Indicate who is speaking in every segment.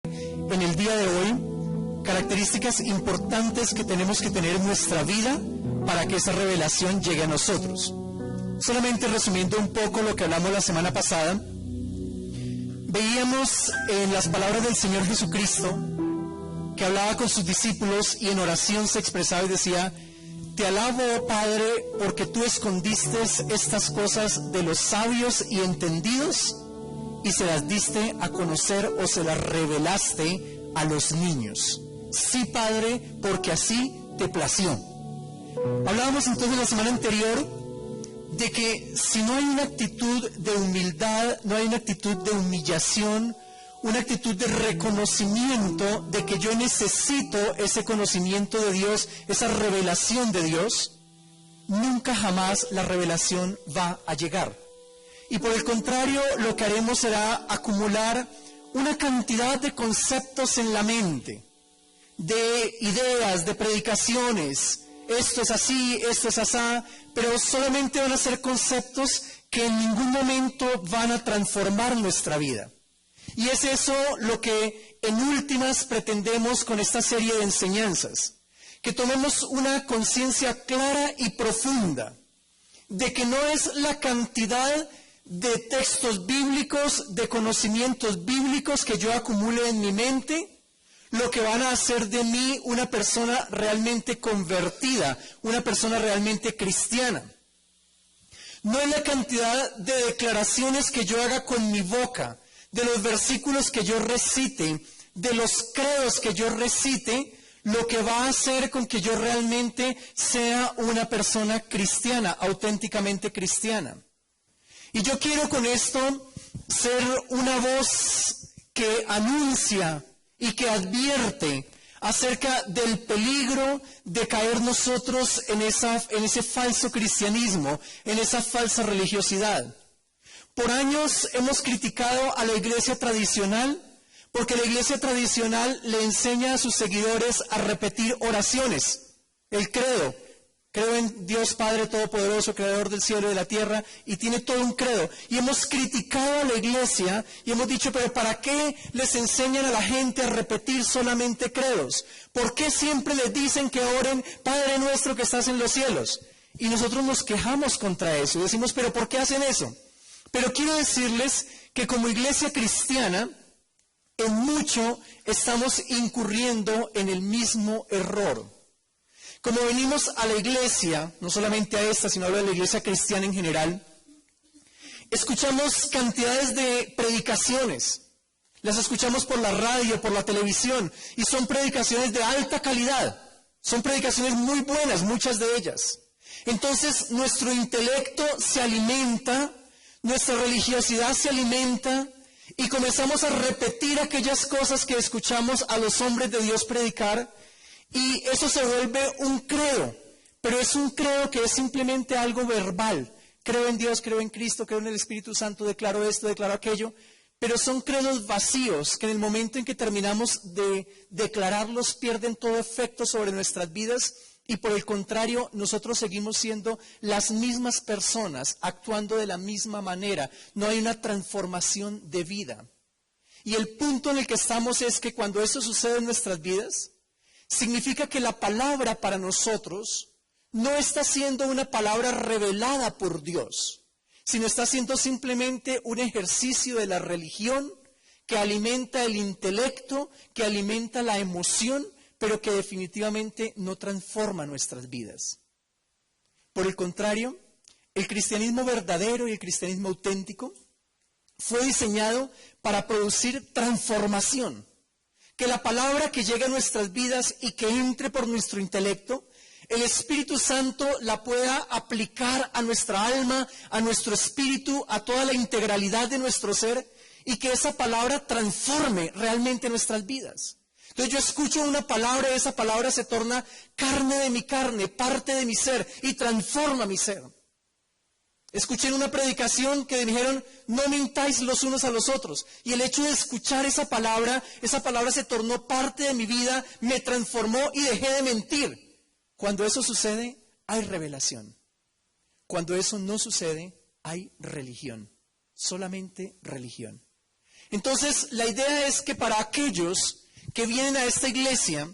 Speaker 1: en el día de hoy características importantes que tenemos que tener en nuestra vida para que esa revelación llegue a nosotros. Solamente resumiendo un poco lo que hablamos la semana pasada, veíamos en las palabras del Señor Jesucristo que hablaba con sus discípulos y en oración se expresaba y decía: te alabo, oh Padre, porque tú escondiste estas cosas de los sabios y entendidos y se las diste a conocer o se las revelaste a los niños. Sí, Padre, porque así te plació. Hablábamos entonces la semana anterior de que si no hay una actitud de humildad, no hay una actitud de humillación, una actitud de reconocimiento de que yo necesito ese conocimiento de Dios, esa revelación de Dios, nunca jamás la revelación va a llegar. Y por el contrario, lo que haremos será acumular una cantidad de conceptos en la mente, de ideas, de predicaciones. Esto es así, esto es asá, pero solamente van a ser conceptos que en ningún momento van a transformar nuestra vida. Y es eso lo que en últimas pretendemos con esta serie de enseñanzas, que tomemos una conciencia clara y profunda de que no es la cantidad de textos bíblicos, de conocimientos bíblicos que yo acumule en mi mente, lo que van a hacer de mí una persona realmente convertida, una persona realmente cristiana. No es la cantidad de declaraciones que yo haga con mi boca, de los versículos que yo recite, de los credos que yo recite, lo que va a hacer con que yo realmente sea una persona cristiana, auténticamente cristiana. Y yo quiero con esto ser una voz que anuncia y que advierte acerca del peligro de caer nosotros en ese falso cristianismo, en esa falsa religiosidad. Por años hemos criticado a la iglesia tradicional porque la iglesia tradicional le enseña a sus seguidores a repetir oraciones, el credo. Creo en Dios Padre Todopoderoso, Creador del cielo y de la tierra, y tiene todo un credo. Y hemos criticado a la iglesia y hemos dicho, pero ¿para qué les enseñan a la gente a repetir solamente credos? ¿Por qué siempre les dicen que oren, Padre nuestro que estás en los cielos? Y nosotros nos quejamos contra eso y decimos, pero ¿por qué hacen eso? Pero quiero decirles que como iglesia cristiana, en mucho estamos incurriendo en el mismo error. Como venimos a la iglesia, no solamente a esta, sino a la iglesia cristiana en general, escuchamos cantidades de predicaciones. Las escuchamos por la radio, por la televisión, y son predicaciones de alta calidad. Son predicaciones muy buenas, muchas de ellas. Entonces, nuestro intelecto se alimenta, nuestra religiosidad se alimenta, y comenzamos a repetir aquellas cosas que escuchamos a los hombres de Dios predicar, y eso se vuelve un credo, pero es un credo que es simplemente algo verbal. Creo en Dios, creo en Cristo, creo en el Espíritu Santo, declaro esto, declaro aquello, pero son credos vacíos que en el momento en que terminamos de declararlos pierden todo efecto sobre nuestras vidas y por el contrario nosotros seguimos siendo las mismas personas, actuando de la misma manera. No hay una transformación de vida. Y el punto en el que estamos es que cuando eso sucede en nuestras vidas, significa que la palabra para nosotros no está siendo una palabra revelada por Dios, sino está siendo simplemente un ejercicio de la religión que alimenta el intelecto, que alimenta la emoción, pero que definitivamente no transforma nuestras vidas. Por el contrario, el cristianismo verdadero y el cristianismo auténtico fue diseñado para producir transformación. Que la palabra que llegue a nuestras vidas y que entre por nuestro intelecto, el Espíritu Santo la pueda aplicar a nuestra alma, a nuestro espíritu, a toda la integralidad de nuestro ser, y que esa palabra transforme realmente nuestras vidas. Entonces yo escucho una palabra y esa palabra se torna carne de mi carne, parte de mi ser, y transforma mi ser. Escuché en una predicación que dijeron, no mintáis los unos a los otros. Y el hecho de escuchar esa palabra se tornó parte de mi vida, me transformó y dejé de mentir. Cuando eso sucede, hay revelación. Cuando eso no sucede, hay religión. Solamente religión. Entonces, la idea es que para aquellos que vienen a esta iglesia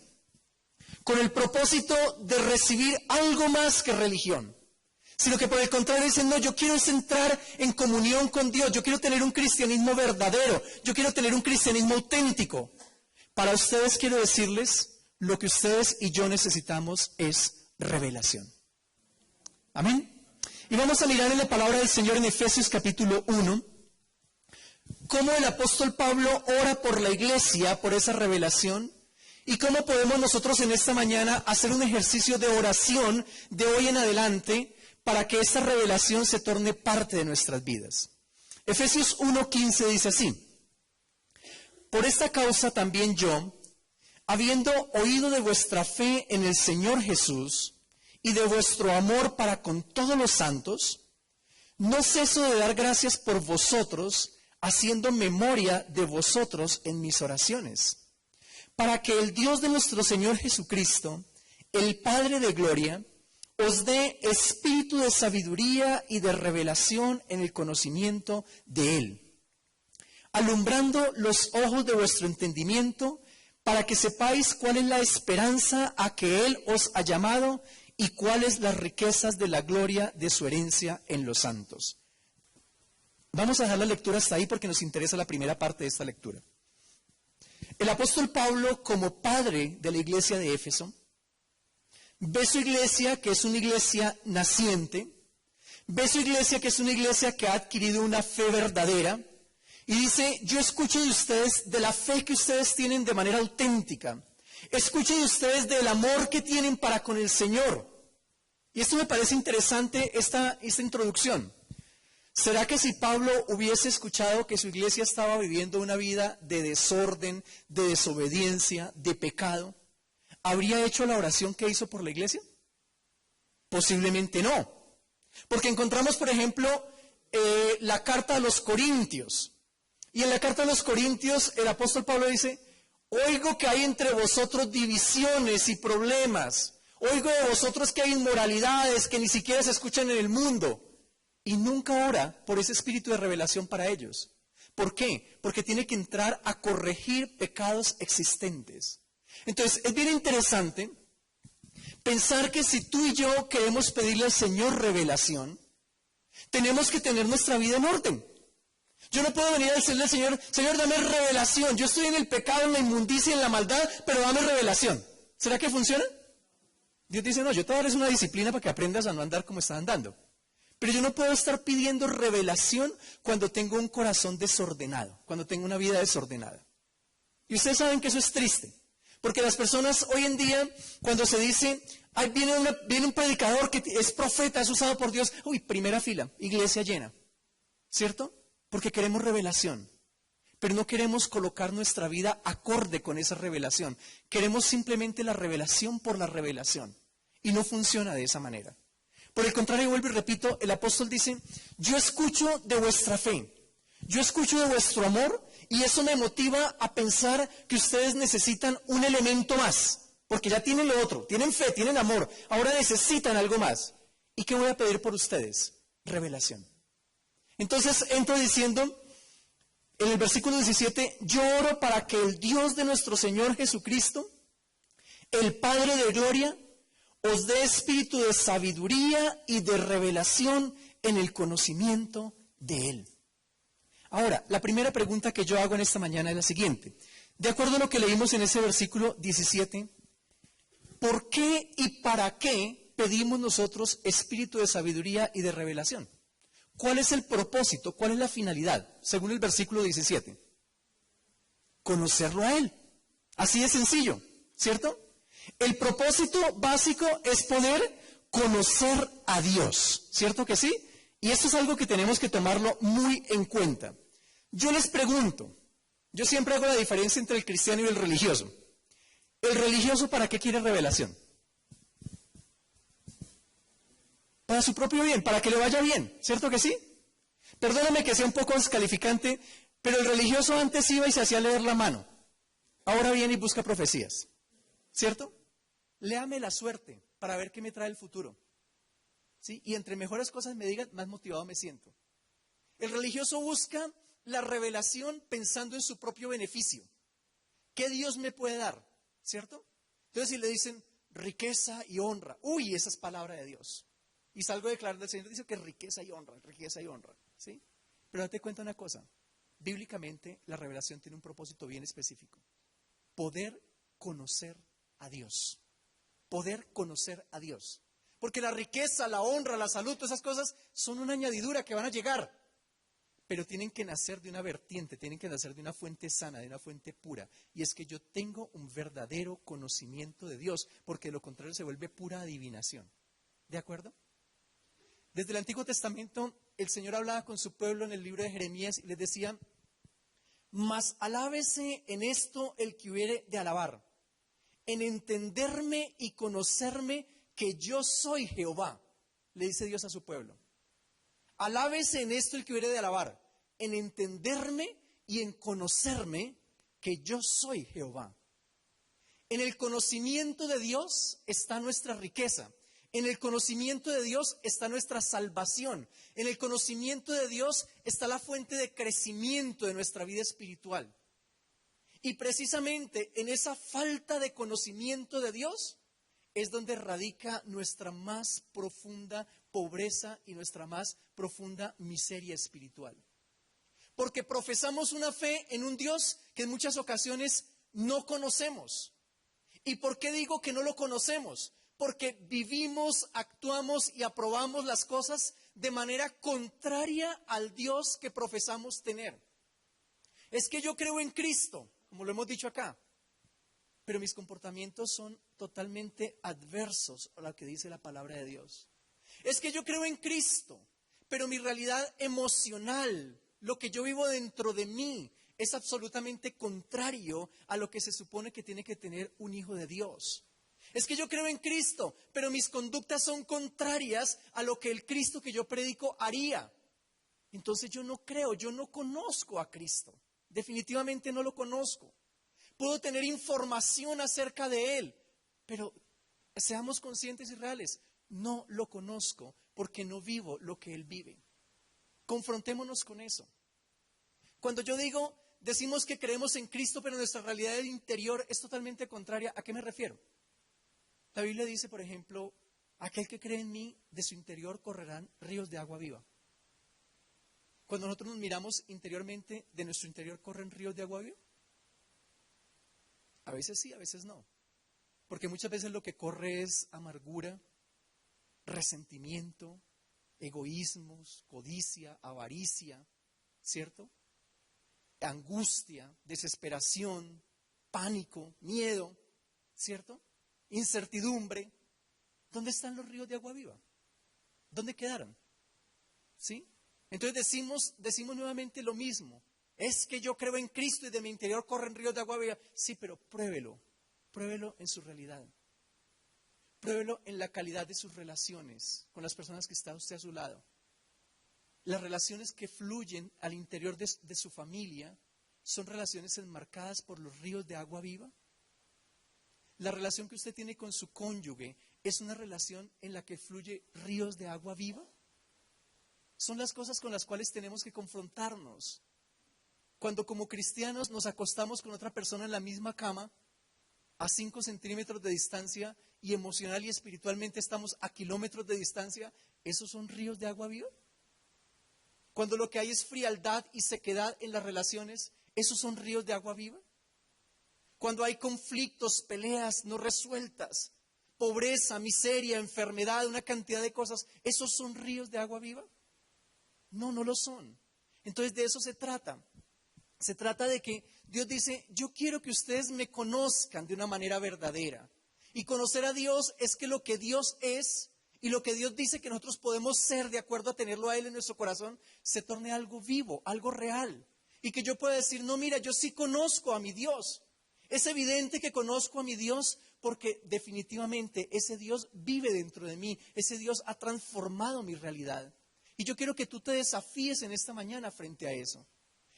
Speaker 1: con el propósito de recibir algo más que religión, sino que por el contrario dicen, no, yo quiero entrar en comunión con Dios, yo quiero tener un cristianismo verdadero, yo quiero tener un cristianismo auténtico. Para ustedes quiero decirles, lo que ustedes y yo necesitamos es revelación. Amén. Y vamos a mirar en la palabra del Señor en Efesios capítulo 1, cómo el apóstol Pablo ora por la iglesia, por esa revelación, y cómo podemos nosotros en esta mañana hacer un ejercicio de oración de hoy en adelante para que esta revelación se torne parte de nuestras vidas. Efesios 1:15 dice así: por esta causa también yo, habiendo oído de vuestra fe en el Señor Jesús y de vuestro amor para con todos los santos, no ceso de dar gracias por vosotros, haciendo memoria de vosotros en mis oraciones, para que el Dios de nuestro Señor Jesucristo, el Padre de gloria, os dé espíritu de sabiduría y de revelación en el conocimiento de Él, alumbrando los ojos de vuestro entendimiento, para que sepáis cuál es la esperanza a que Él os ha llamado y cuáles las riquezas de la gloria de su herencia en los santos. Vamos a dejar la lectura hasta ahí porque nos interesa la primera parte de esta lectura. El apóstol Pablo, como padre de la iglesia de Éfeso, ve su iglesia que es una iglesia naciente, ve su iglesia que es una iglesia que ha adquirido una fe verdadera, y dice, yo escucho de ustedes, de la fe que ustedes tienen de manera auténtica, escucho de ustedes del amor que tienen para con el Señor. Y esto me parece interesante, esta introducción. ¿Será que si Pablo hubiese escuchado que su iglesia estaba viviendo una vida de desorden, de desobediencia, de pecado, habría hecho la oración que hizo por la iglesia? Posiblemente no. Porque encontramos, por ejemplo, la carta a los Corintios. Y en la carta a los Corintios el apóstol Pablo dice, oigo que hay entre vosotros divisiones y problemas. Oigo de vosotros que hay inmoralidades que ni siquiera se escuchan en el mundo. Y nunca ora por ese espíritu de revelación para ellos. ¿Por qué? Porque tiene que entrar a corregir pecados existentes. Entonces, es bien interesante pensar que si tú y yo queremos pedirle al Señor revelación, tenemos que tener nuestra vida en orden. Yo no puedo venir a decirle al Señor, Señor, dame revelación. Yo estoy en el pecado, en la inmundicia, en la maldad, pero dame revelación. ¿Será que funciona? Dios dice, no, yo te voy a dar una disciplina para que aprendas a no andar como estás andando. Pero yo no puedo estar pidiendo revelación cuando tengo un corazón desordenado, cuando tengo una vida desordenada. Y ustedes saben que eso es triste, porque las personas hoy en día, cuando se dice, ay, viene un predicador que es profeta, es usado por Dios, uy, primera fila, iglesia llena, ¿cierto? Porque queremos revelación, pero no queremos colocar nuestra vida acorde con esa revelación. Queremos simplemente la revelación por la revelación, y no funciona de esa manera. Por el contrario, vuelvo y repito, el apóstol dice, yo escucho de vuestra fe, yo escucho de vuestro amor, y eso me motiva a pensar que ustedes necesitan un elemento más, porque ya tienen lo otro, tienen fe, tienen amor, ahora necesitan algo más. ¿Y qué voy a pedir por ustedes? Revelación. Entonces entro diciendo, en el versículo 17, yo oro para que el Dios de nuestro Señor Jesucristo, el Padre de gloria, os dé espíritu de sabiduría y de revelación en el conocimiento de Él. Ahora, la primera pregunta que yo hago en esta mañana es la siguiente. De acuerdo a lo que leímos en ese versículo 17, ¿por qué y para qué pedimos nosotros espíritu de sabiduría y de revelación? ¿Cuál es el propósito? ¿Cuál es la finalidad? Según el versículo 17. Conocerlo a Él. Así de sencillo, ¿cierto? El propósito básico es poder conocer a Dios, ¿cierto que sí? Y esto es algo que tenemos que tomarlo muy en cuenta. Yo les pregunto, yo siempre hago la diferencia entre el cristiano y el religioso. ¿El religioso para qué quiere revelación? Para su propio bien, para que le vaya bien, ¿cierto que sí? Perdóname que sea un poco descalificante, pero el religioso antes iba y se hacía leer la mano. Ahora viene y busca profecías, ¿cierto? Léame la suerte para ver qué me trae el futuro. ¿Sí? Y entre mejores cosas me digan, más motivado me siento. El religioso busca la revelación pensando en su propio beneficio. ¿Qué Dios me puede dar? ¿Cierto? Entonces si le dicen riqueza y honra, uy, esa es palabra de Dios. Y salgo a declarar del Señor, dice que es riqueza y honra, ¿sí? Pero date cuenta una cosa, bíblicamente la revelación tiene un propósito bien específico. Poder conocer a Dios. Poder conocer a Dios. Porque la riqueza, la honra, la salud, todas esas cosas son una añadidura que van a llegar. Pero tienen que nacer de una vertiente, tienen que nacer de una fuente sana, de una fuente pura. Y es que yo tengo un verdadero conocimiento de Dios, porque de lo contrario se vuelve pura adivinación. ¿De acuerdo? Desde el Antiguo Testamento, el Señor hablaba con su pueblo en el libro de Jeremías y les decía, mas alábese en esto el que hubiere de alabar, en entenderme y conocerme que yo soy Jehová, le dice Dios a su pueblo. Alábese en esto el que hubiere de alabar, en entenderme y en conocerme que yo soy Jehová. En el conocimiento de Dios está nuestra riqueza. En el conocimiento de Dios está nuestra salvación. En el conocimiento de Dios está la fuente de crecimiento de nuestra vida espiritual. Y precisamente en esa falta de conocimiento de Dios es donde radica nuestra más profunda pobreza y nuestra más profunda miseria espiritual. Porque profesamos una fe en un Dios que en muchas ocasiones no conocemos. ¿Y por qué digo que no lo conocemos? Porque vivimos, actuamos y aprobamos las cosas de manera contraria al Dios que profesamos tener. Es que yo creo en Cristo, como lo hemos dicho acá, pero mis comportamientos son totalmente adversos a lo que dice la palabra de Dios. Es que yo creo en Cristo, pero mi realidad emocional, lo que yo vivo dentro de mí, es absolutamente contrario a lo que se supone que tiene que tener un hijo de Dios. Es que yo creo en Cristo, pero mis conductas son contrarias a lo que el Cristo que yo predico haría. Entonces yo no creo, yo no conozco a Cristo. Definitivamente no lo conozco. Puedo tener información acerca de Él, pero seamos conscientes y reales. No lo conozco porque no vivo lo que Él vive. Confrontémonos con eso. Cuando yo decimos que creemos en Cristo, pero nuestra realidad interior es totalmente contraria, ¿a qué me refiero? La Biblia dice, por ejemplo, aquel que cree en mí, de su interior correrán ríos de agua viva. Cuando nosotros nos miramos interiormente, ¿de nuestro interior corren ríos de agua viva? A veces sí, a veces no. Porque muchas veces lo que corre es amargura, resentimiento, egoísmos, codicia, avaricia, ¿cierto? Angustia, desesperación, pánico, miedo, ¿cierto? Incertidumbre. ¿Dónde están los ríos de agua viva? ¿Dónde quedaron? ¿Sí? Entonces decimos nuevamente lo mismo. Es que yo creo en Cristo y de mi interior corren ríos de agua viva. Sí, pero pruébelo en su realidad. Pruébelo en la calidad de sus relaciones con las personas que está usted a su lado. Las relaciones que fluyen al interior de su familia son relaciones enmarcadas por los ríos de agua viva. La relación que usted tiene con su cónyuge es una relación en la que fluye ríos de agua viva. Son las cosas con las cuales tenemos que confrontarnos. Cuando como cristianos nos acostamos con otra persona en la misma cama, a 5 centímetros de distancia, y emocional y espiritualmente estamos a kilómetros de distancia, ¿esos son ríos de agua viva? Cuando lo que hay es frialdad y sequedad en las relaciones, ¿esos son ríos de agua viva? Cuando hay conflictos, peleas no resueltas, pobreza, miseria, enfermedad, una cantidad de cosas, ¿esos son ríos de agua viva? No, no lo son. Entonces de eso se trata. Se trata de que Dios dice, yo quiero que ustedes me conozcan de una manera verdadera. Y conocer a Dios es que lo que Dios es y lo que Dios dice que nosotros podemos ser de acuerdo a tenerlo a Él en nuestro corazón, se torne algo vivo, algo real. Y que yo pueda decir, no, mira, yo sí conozco a mi Dios. Es evidente que conozco a mi Dios porque definitivamente ese Dios vive dentro de mí. Ese Dios ha transformado mi realidad. Y yo quiero que tú te desafíes en esta mañana frente a eso.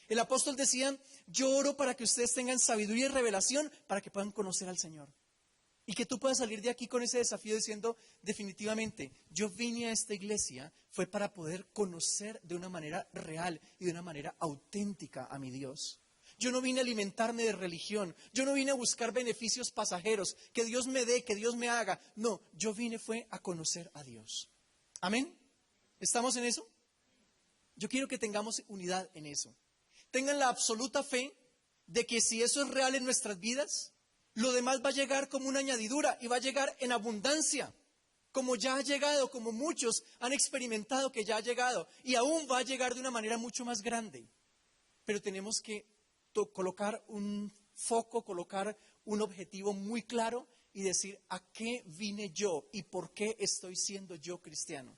Speaker 1: El apóstol decía, yo oro para que ustedes tengan sabiduría y revelación para que puedan conocer al Señor. Y que tú puedas salir de aquí con ese desafío diciendo, definitivamente, yo vine a esta iglesia fue para poder conocer de una manera real y de una manera auténtica a mi Dios. Yo no vine a alimentarme de religión, yo no vine a buscar beneficios pasajeros, que Dios me dé, que Dios me haga. No, yo vine fue a conocer a Dios. ¿Amén? ¿Estamos en eso? Yo quiero que tengamos unidad en eso. Tengan la absoluta fe de que si eso es real en nuestras vidas, lo demás va a llegar como una añadidura y va a llegar en abundancia, como ya ha llegado, como muchos han experimentado que ya ha llegado y aún va a llegar de una manera mucho más grande. Pero tenemos que colocar un foco, colocar un objetivo muy claro y decir a qué vine yo y por qué estoy siendo yo cristiano.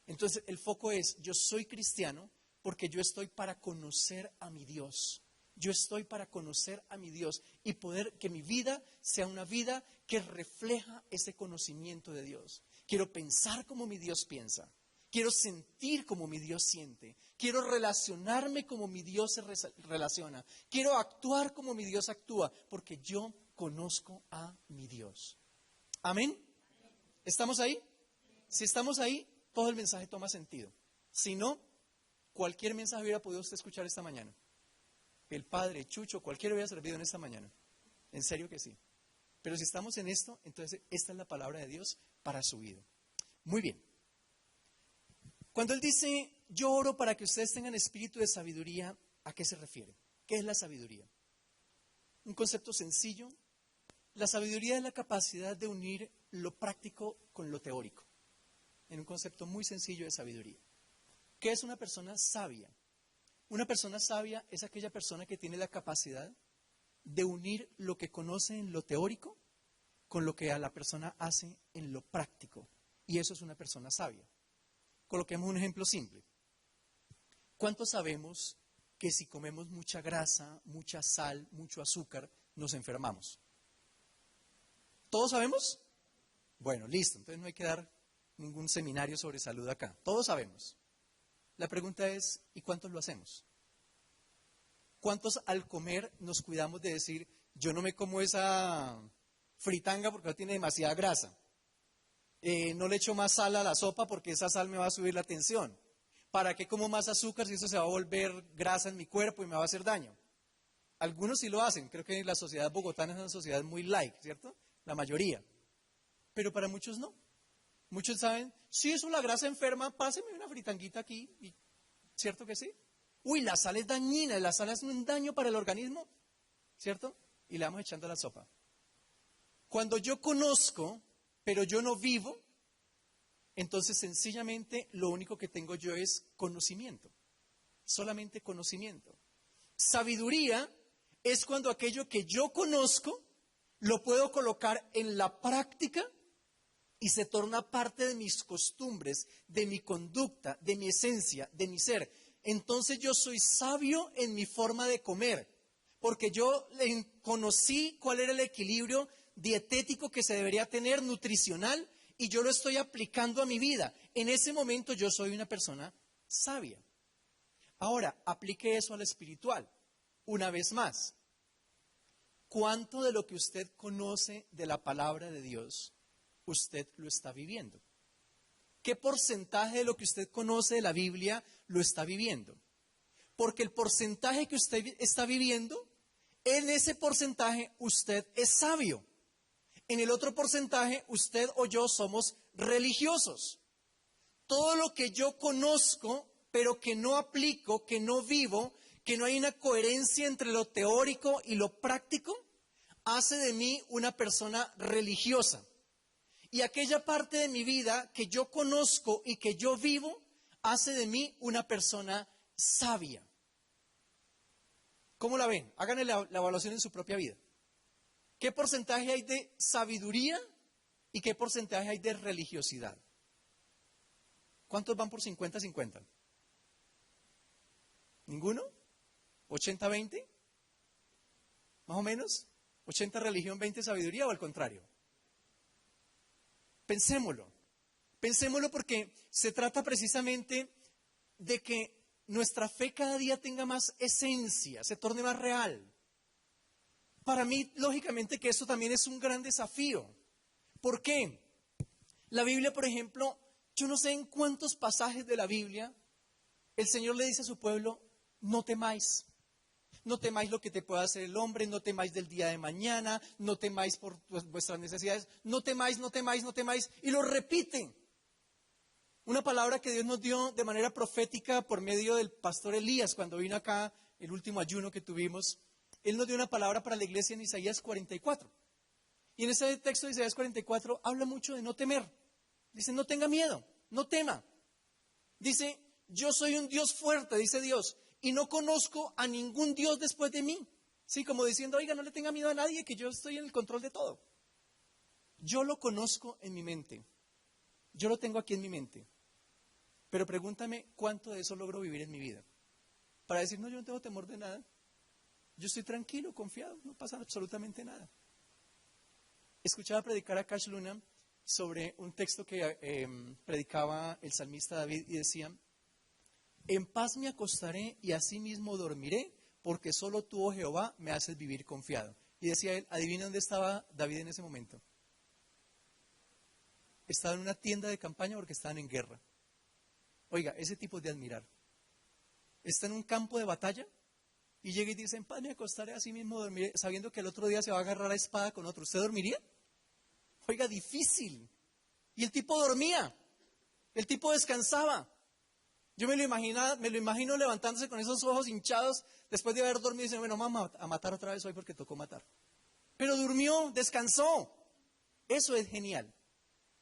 Speaker 1: Entonces el foco es, yo soy cristiano porque yo estoy para conocer a mi Dios. Yo estoy para conocer a mi Dios y poder que mi vida sea una vida que refleja ese conocimiento de Dios. Quiero pensar como mi Dios piensa. Quiero sentir como mi Dios siente. Quiero relacionarme como mi Dios se relaciona. Quiero actuar como mi Dios actúa, porque yo conozco a mi Dios. ¿Amén? ¿Estamos ahí? Si estamos ahí, todo el mensaje toma sentido. Si no, cualquier mensaje hubiera podido usted escuchar esta mañana. El Padre, Chucho, cualquiera hubiera servido en esta mañana. En serio que sí. Pero si estamos en esto, entonces esta es la palabra de Dios para su vida. Muy bien. Cuando Él dice, yo oro para que ustedes tengan espíritu de sabiduría, ¿a qué se refiere? ¿Qué es la sabiduría? Un concepto sencillo. La sabiduría es la capacidad de unir lo práctico con lo teórico. En un concepto muy sencillo de sabiduría. ¿Qué es una persona sabia? Una persona sabia es aquella persona que tiene la capacidad de unir lo que conoce en lo teórico con lo que a la persona hace en lo práctico. Y eso es una persona sabia. Coloquemos un ejemplo simple. ¿Cuántos sabemos que si comemos mucha grasa, mucha sal, mucho azúcar, nos enfermamos? ¿Todos sabemos? Bueno, listo. Entonces no hay que dar ningún seminario sobre salud acá. Todos sabemos. La pregunta es, ¿y cuántos lo hacemos? ¿Cuántos al comer nos cuidamos de decir, yo no me como esa fritanga porque no tiene demasiada grasa? No le echo más sal a la sopa porque esa sal me va a subir la tensión. ¿Para qué como más azúcar si eso se va a volver grasa en mi cuerpo y me va a hacer daño? Algunos sí lo hacen. Creo que la sociedad bogotana es una sociedad muy light, ¿cierto? La mayoría. Pero para muchos no. Muchos saben, si eso la grasa enferma, páseme una fritanguita aquí. ¿Cierto que sí? Uy, la sal es dañina, la sal es un daño para el organismo, ¿cierto? Y le vamos echando la sopa. Cuando yo conozco, pero yo no vivo, entonces sencillamente lo único que tengo yo es conocimiento. Solamente conocimiento. Sabiduría es cuando aquello que yo conozco lo puedo colocar en la práctica y se torna parte de mis costumbres, de mi conducta, de mi esencia, de mi ser. Entonces yo soy sabio en mi forma de comer, porque yo conocí cuál era el equilibrio dietético que se debería tener, nutricional, y yo lo estoy aplicando a mi vida. En ese momento yo soy una persona sabia. Ahora, aplique eso al espiritual. Una vez más, ¿cuánto de lo que usted conoce de la palabra de Dios usted lo está viviendo? ¿Qué porcentaje de lo que usted conoce de la Biblia lo está viviendo? Porque el porcentaje que usted está viviendo, en ese porcentaje usted es sabio. En el otro porcentaje usted o yo somos religiosos. Todo lo que yo conozco, pero que no aplico, que no vivo, que no hay una coherencia entre lo teórico y lo práctico, hace de mí una persona religiosa. Y aquella parte de mi vida que yo conozco y que yo vivo, hace de mí una persona sabia. ¿Cómo la ven? Háganle la evaluación en su propia vida. ¿Qué porcentaje hay de sabiduría y qué porcentaje hay de religiosidad? ¿Cuántos van por 50-50? ¿Ninguno? ¿80-20? ¿Más o menos? ¿80 religión, 20 sabiduría o al contrario? Pensémoslo. Pensémoslo porque se trata precisamente de que nuestra fe cada día tenga más esencia, se torne más real. Para mí, lógicamente, que esto también es un gran desafío. ¿Por qué? La Biblia, por ejemplo, yo no sé en cuántos pasajes de la Biblia el Señor le dice a su pueblo, no temáis. No temáis lo que te pueda hacer el hombre, no temáis del día de mañana, no temáis por vuestras necesidades, no temáis, no temáis, no temáis. Y lo repite. Una palabra que Dios nos dio de manera profética por medio del pastor Elías cuando vino acá, el último ayuno que tuvimos. Él nos dio una palabra para la iglesia en Isaías 44. Y en ese texto de Isaías 44 habla mucho de no temer. Dice, no tenga miedo, no tema. Dice, yo soy un Dios fuerte, dice Dios, y no conozco a ningún Dios después de mí. Sí, como diciendo, oiga, no le tenga miedo a nadie, que yo estoy en el control de todo. Yo lo conozco en mi mente. Yo lo tengo aquí en mi mente. Pero pregúntame cuánto de eso logro vivir en mi vida. Para decir, no, yo no tengo temor de nada. Yo estoy tranquilo, confiado, no pasa absolutamente nada. Escuchaba predicar a Cash Luna sobre un texto que predicaba el salmista David y decía, en paz me acostaré y asimismo dormiré, porque solo tú, oh Jehová, me haces vivir confiado. Y decía él, adivina dónde estaba David en ese momento. Estaba en una tienda de campaña porque estaban en guerra. Oiga, ese tipo es de admirar. Está en un campo de batalla y llega y dice, en paz me acostaré, así mismo dormiré, sabiendo que el otro día se va a agarrar a espada con otro. ¿Usted dormiría? Oiga, difícil. Y el tipo dormía, el tipo descansaba. Yo me lo imagino levantándose con esos ojos hinchados después de haber dormido y dice, bueno, vamos a matar otra vez hoy porque tocó matar. Pero durmió, descansó. Eso es genial.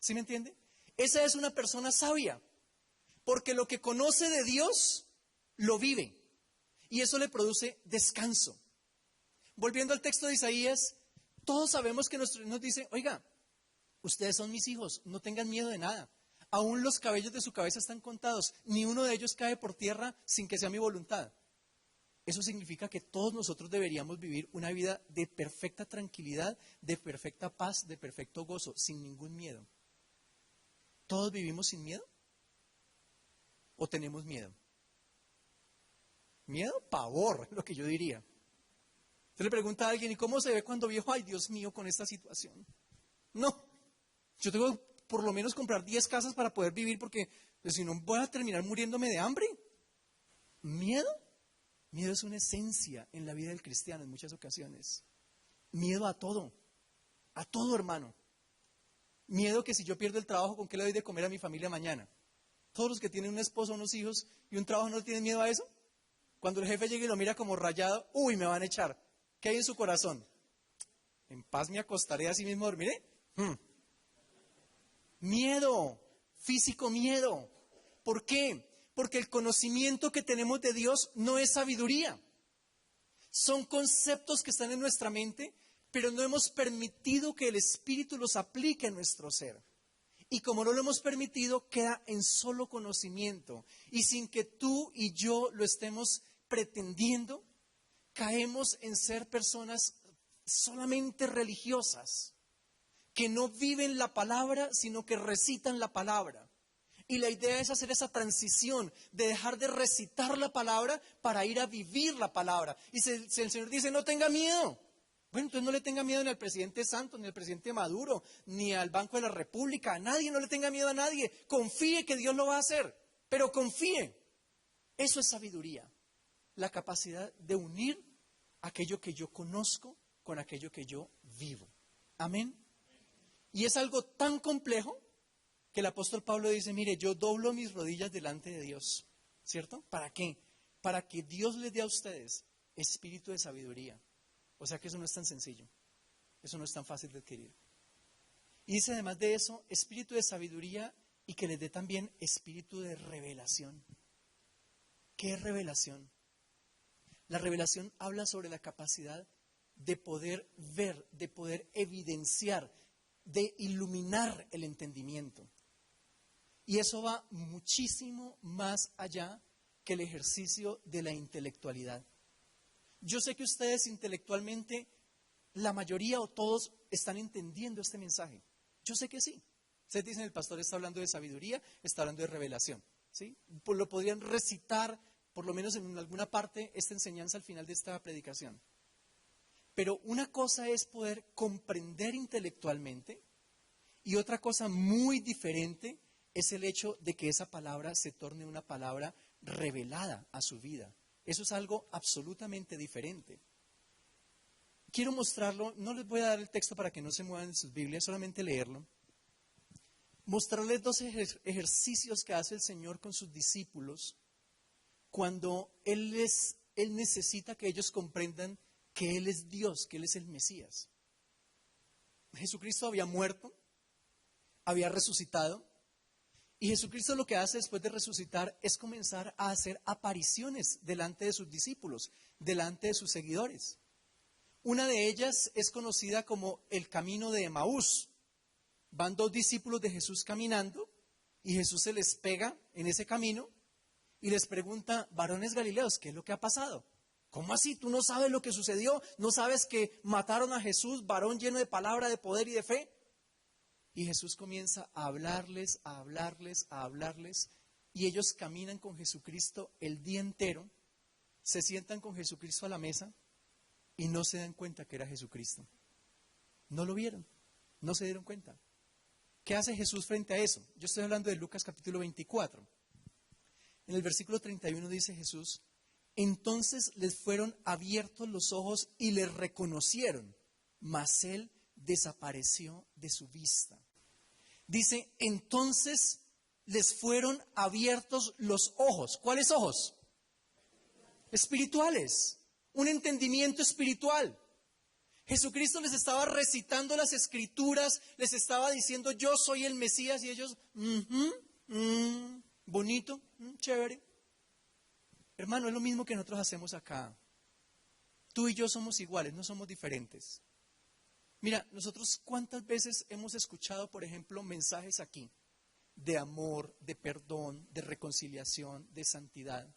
Speaker 1: ¿Sí me entiende? Esa es una persona sabia. Porque lo que conoce de Dios, lo vive. Y eso le produce descanso. Volviendo al texto de Isaías, todos sabemos que nuestro Dios nos dice, oiga, ustedes son mis hijos, no tengan miedo de nada. Aún los cabellos de su cabeza están contados, ni uno de ellos cae por tierra sin que sea mi voluntad. Eso significa que todos nosotros deberíamos vivir una vida de perfecta tranquilidad, de perfecta paz, de perfecto gozo, sin ningún miedo. ¿Todos vivimos sin miedo? ¿O tenemos miedo? Miedo, pavor, lo que yo diría. Usted le pregunta a alguien, ¿y cómo se ve cuando viejo? Ay, Dios mío, con esta situación. No, yo tengo que por lo menos comprar 10 casas para poder vivir porque pues, si no voy a terminar muriéndome de hambre. ¿Miedo? Miedo es una esencia en la vida del cristiano en muchas ocasiones. Miedo a todo hermano. Miedo que si yo pierdo el trabajo, ¿con qué le doy de comer a mi familia mañana? Todos los que tienen un esposo, unos hijos y un trabajo, ¿no tienen miedo a eso? Cuando el jefe llega y lo mira como rayado, uy, me van a echar. ¿Qué hay en su corazón? En paz me acostaré, así mismo dormiré. Miedo, físico miedo. ¿Por qué? Porque el conocimiento que tenemos de Dios no es sabiduría. Son conceptos que están en nuestra mente, pero no hemos permitido que el Espíritu los aplique en nuestro ser. Y como no lo hemos permitido, queda en solo conocimiento. Y sin que tú y yo lo estemos pretendiendo, caemos en ser personas solamente religiosas, que no viven la palabra, sino que recitan la palabra. Y la idea es hacer esa transición de dejar de recitar la palabra para ir a vivir la palabra. Y si el Señor dice, no tenga miedo, bueno, entonces no le tenga miedo ni al presidente Santos, ni al presidente Maduro, ni al Banco de la República, a nadie, no le tenga miedo a nadie. Confíe que Dios lo va a hacer, pero confíe. Eso es sabiduría, la capacidad de unir aquello que yo conozco con aquello que yo vivo. Amén. Y es algo tan complejo que el apóstol Pablo dice, mire, yo doblo mis rodillas delante de Dios, ¿cierto? ¿Para qué? Para que Dios les dé a ustedes espíritu de sabiduría. O sea que eso no es tan sencillo, eso no es tan fácil de adquirir. Y dice además de eso, espíritu de sabiduría y que les dé también espíritu de revelación. ¿Qué es revelación? La revelación habla sobre la capacidad de poder ver, de poder evidenciar, de iluminar el entendimiento. Y eso va muchísimo más allá que el ejercicio de la intelectualidad. Yo sé que ustedes intelectualmente, la mayoría o todos están entendiendo este mensaje. Yo sé que sí. Ustedes dicen, el pastor está hablando de sabiduría, está hablando de revelación. ¿Sí? Pues lo podrían recitar, por lo menos en alguna parte, esta enseñanza al final de esta predicación. Pero una cosa es poder comprender intelectualmente Y otra cosa muy diferente es el hecho de que esa palabra se torne una palabra revelada a su vida. Eso es algo absolutamente diferente. Quiero mostrarlo, no les voy a dar el texto para que no se muevan de sus Biblias, solamente leerlo. Mostrarles dos ejercicios que hace el Señor con sus discípulos cuando Él necesita que ellos comprendan que Él es Dios, que Él es el Mesías. Jesucristo había muerto, había resucitado, y Jesucristo lo que hace después de resucitar es comenzar a hacer apariciones delante de sus discípulos, delante de sus seguidores. Una de ellas es conocida como el camino de Emaús. Van dos discípulos de Jesús caminando y Jesús se les pega en ese camino y les pregunta: varones galileos, ¿qué es lo que ha pasado? ¿Cómo así? ¿Tú no sabes lo que sucedió? ¿No sabes que mataron a Jesús, varón lleno de palabra, de poder y de fe? Y Jesús comienza a hablarles, a hablarles, a hablarles, y ellos caminan con Jesucristo el día entero, se sientan con Jesucristo a la mesa y no se dan cuenta que era Jesucristo. No lo vieron, no se dieron cuenta. ¿Qué hace Jesús frente a eso? Yo estoy hablando de Lucas capítulo 24. En el versículo 31 dice Jesús: entonces les fueron abiertos los ojos y les reconocieron, mas Él desapareció de su vista. Dice, entonces les fueron abiertos los ojos. ¿Cuáles ojos? Espirituales. Un entendimiento espiritual. Jesucristo les estaba recitando las Escrituras, les estaba diciendo: yo soy el Mesías, y ellos, bonito, chévere. Hermano, es lo mismo que nosotros hacemos acá. Tú y yo somos iguales, no somos diferentes. Mira, nosotros cuántas veces hemos escuchado, por ejemplo, mensajes aquí de amor, de perdón, de reconciliación, de santidad.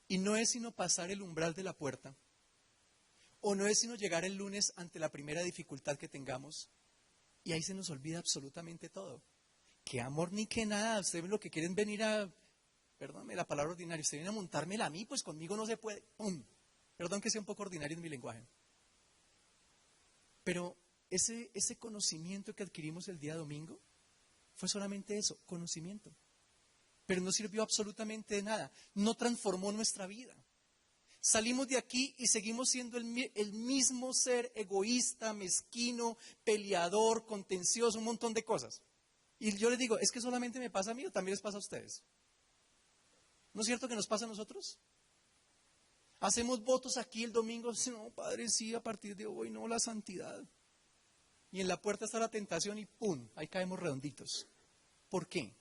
Speaker 1: Y no es sino pasar el umbral de la puerta, o no es sino llegar el lunes ante la primera dificultad que tengamos, y ahí se nos olvida absolutamente todo. Que amor ni que nada, ustedes lo que quieren venir a, perdóname la palabra ordinaria, ustedes vienen a montármela a mí, pues conmigo no se puede. ¡Pum! Perdón que sea un poco ordinario en mi lenguaje. Pero ese conocimiento que adquirimos el día domingo fue solamente eso, conocimiento. Pero no sirvió absolutamente de nada, no transformó nuestra vida. Salimos de aquí y seguimos siendo el mismo ser egoísta, mezquino, peleador, contencioso, un montón de cosas. Y yo les digo, ¿es que solamente me pasa a mí o también les pasa a ustedes? ¿No es cierto que nos pasa a nosotros? Hacemos votos aquí el domingo: no, Padre, sí, a partir de hoy no, la santidad. Y en la puerta está la tentación y ¡pum! Ahí caemos redonditos. ¿Por qué?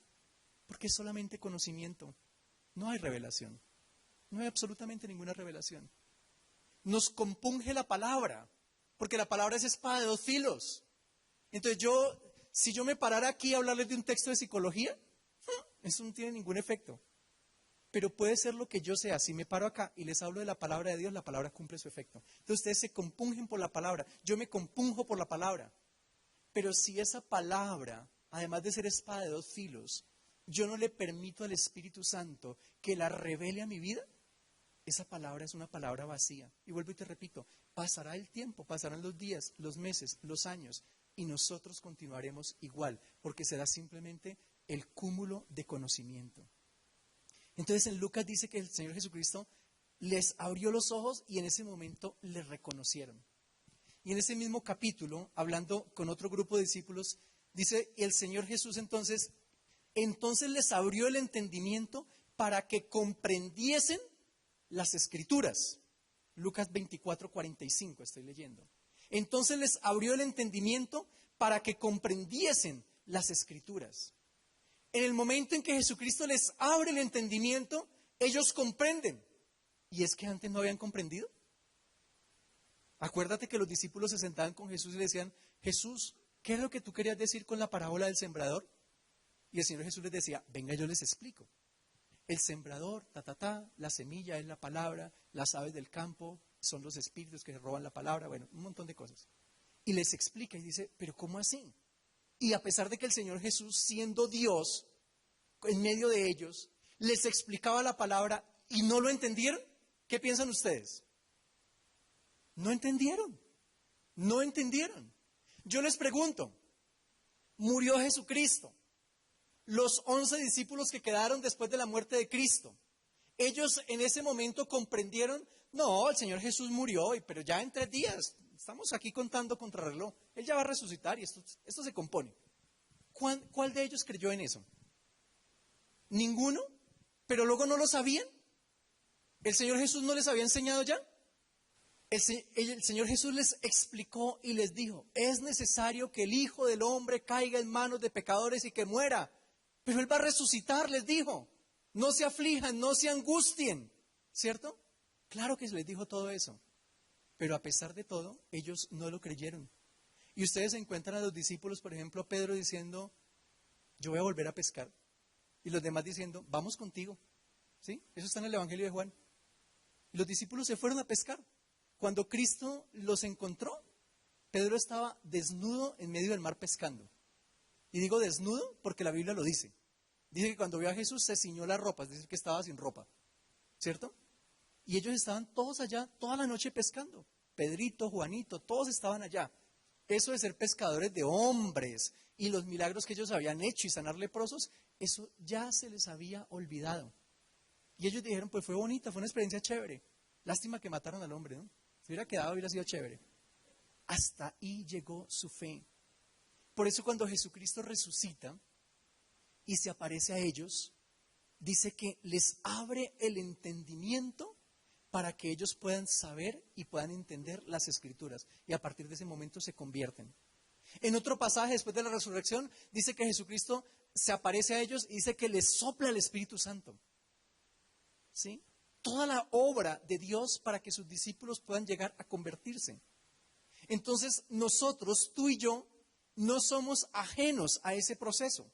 Speaker 1: Porque es solamente conocimiento, no hay revelación. No hay absolutamente ninguna revelación. Nos compunge la palabra, porque la palabra es espada de dos filos. Entonces si yo me parara aquí a hablarles de un texto de psicología, eso no tiene ningún efecto. Pero puede ser lo que yo sea. Si me paro acá y les hablo de la palabra de Dios, la palabra cumple su efecto. Entonces ustedes se compungen por la palabra, yo me compunjo por la palabra. Pero si esa palabra, además de ser espada de dos filos, yo no le permito al Espíritu Santo que la revele a mi vida, esa palabra es una palabra vacía. Y vuelvo y te repito, pasará el tiempo, pasarán los días, los meses, los años, y nosotros continuaremos igual, porque será simplemente el cúmulo de conocimiento. Entonces en Lucas dice que el Señor Jesucristo les abrió los ojos y en ese momento les reconocieron. Y en ese mismo capítulo, hablando con otro grupo de discípulos, dice, y el Señor Jesús entonces les abrió el entendimiento para que comprendiesen las Escrituras. Lucas 24:45 estoy leyendo. Entonces les abrió el entendimiento para que comprendiesen las Escrituras. En el momento en que Jesucristo les abre el entendimiento, ellos comprenden. ¿Y es que antes no habían comprendido? Acuérdate que los discípulos se sentaban con Jesús y le decían: Jesús, ¿qué es lo que tú querías decir con la parábola del sembrador? Y el Señor Jesús les decía: venga, yo les explico. El sembrador, la semilla es la palabra, las aves del campo son los espíritus que roban la palabra, bueno, un montón de cosas. Y les explica y dice: ¿pero cómo así? Y a pesar de que el Señor Jesús, siendo Dios, en medio de ellos, les explicaba la palabra y no lo entendieron, ¿qué piensan ustedes? No entendieron. No entendieron. Yo les pregunto, murió Jesucristo. Los 11 discípulos que quedaron después de la muerte de Cristo, ellos en ese momento comprendieron, no, el Señor Jesús murió, pero ya en 3 días, estamos aquí contando contrarreloj, Él ya va a resucitar y esto se compone. ¿Cuál de ellos creyó en eso? ¿Ninguno? ¿Pero luego no lo sabían? ¿El Señor Jesús no les había enseñado ya? El Señor Jesús les explicó y les dijo, es necesario que el Hijo del Hombre caiga en manos de pecadores y que muera, pero Él va a resucitar, les dijo. No se aflijan, no se angustien, ¿cierto? Claro que les dijo todo eso, pero a pesar de todo, ellos no lo creyeron. Y ustedes encuentran a los discípulos, por ejemplo, a Pedro diciendo, yo voy a volver a pescar. Y los demás diciendo, vamos contigo. ¿Sí? Eso está en el Evangelio de Juan. Los discípulos se fueron a pescar. Cuando Cristo los encontró, Pedro estaba desnudo en medio del mar pescando. Y digo desnudo porque la Biblia lo dice. Dice que cuando vio a Jesús se ciñó la ropa, es decir, que estaba sin ropa. ¿Cierto? Y ellos estaban todos allá, toda la noche pescando. Pedrito, Juanito, todos estaban allá. Eso de ser pescadores de hombres y los milagros que ellos habían hecho y sanar leprosos, eso ya se les había olvidado. Y ellos dijeron, pues fue bonita, fue una experiencia chévere. Lástima que mataron al hombre, ¿no? Si hubiera quedado, hubiera sido chévere. Hasta ahí llegó su fe. Por eso cuando Jesucristo resucita y se aparece a ellos, dice que les abre el entendimiento para que ellos puedan saber y puedan entender las Escrituras. Y a partir de ese momento se convierten. En otro pasaje, después de la resurrección, dice que Jesucristo se aparece a ellos y dice que les sopla el Espíritu Santo. ¿Sí? Toda la obra de Dios para que sus discípulos puedan llegar a convertirse. Entonces, nosotros, tú y yo, no somos ajenos a ese proceso.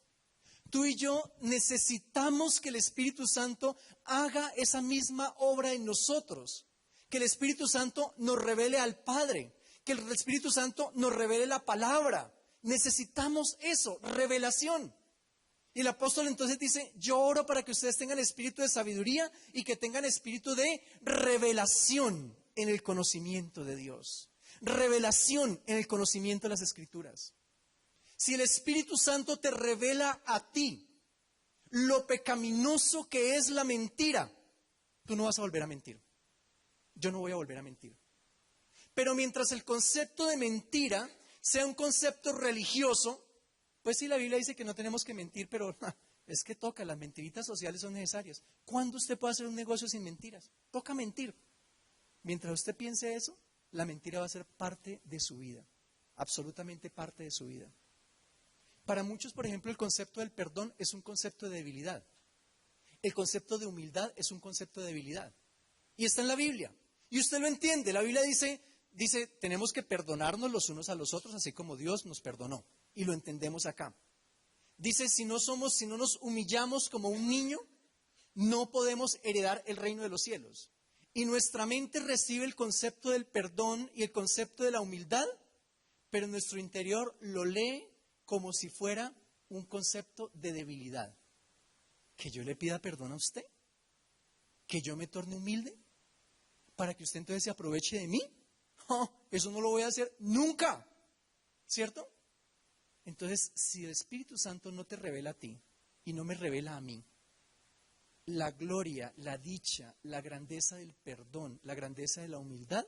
Speaker 1: Tú y yo necesitamos que el Espíritu Santo haga esa misma obra en nosotros. Que el Espíritu Santo nos revele al Padre. Que el Espíritu Santo nos revele la palabra. Necesitamos eso, revelación. Y el apóstol entonces dice, yo oro para que ustedes tengan espíritu de sabiduría y que tengan espíritu de revelación en el conocimiento de Dios. Revelación en el conocimiento de las Escrituras. Si el Espíritu Santo te revela a ti lo pecaminoso que es la mentira, tú no vas a volver a mentir. Yo no voy a volver a mentir. Pero mientras el concepto de mentira sea un concepto religioso, pues sí, la Biblia dice que no tenemos que mentir, pero es que toca, las mentiritas sociales son necesarias. ¿Cuándo usted puede hacer un negocio sin mentiras? Toca mentir. Mientras usted piense eso, la mentira va a ser parte de su vida, absolutamente parte de su vida. Para muchos, por ejemplo, el concepto del perdón es un concepto de debilidad. El concepto de humildad es un concepto de debilidad. Y está en la Biblia. Y usted lo entiende. La Biblia dice, tenemos que perdonarnos los unos a los otros, así como Dios nos perdonó. Y lo entendemos acá. Dice, si no nos humillamos como un niño, no podemos heredar el reino de los cielos. Y nuestra mente recibe el concepto del perdón y el concepto de la humildad, pero nuestro interior lo lee como si fuera un concepto de debilidad. Que yo le pida perdón a usted, que yo me torne humilde, para que usted entonces se aproveche de mí. Eso no lo voy a hacer nunca, ¿cierto? Entonces, si el Espíritu Santo no te revela a ti y no me revela a mí, la gloria, la dicha, la grandeza del perdón, la grandeza de la humildad,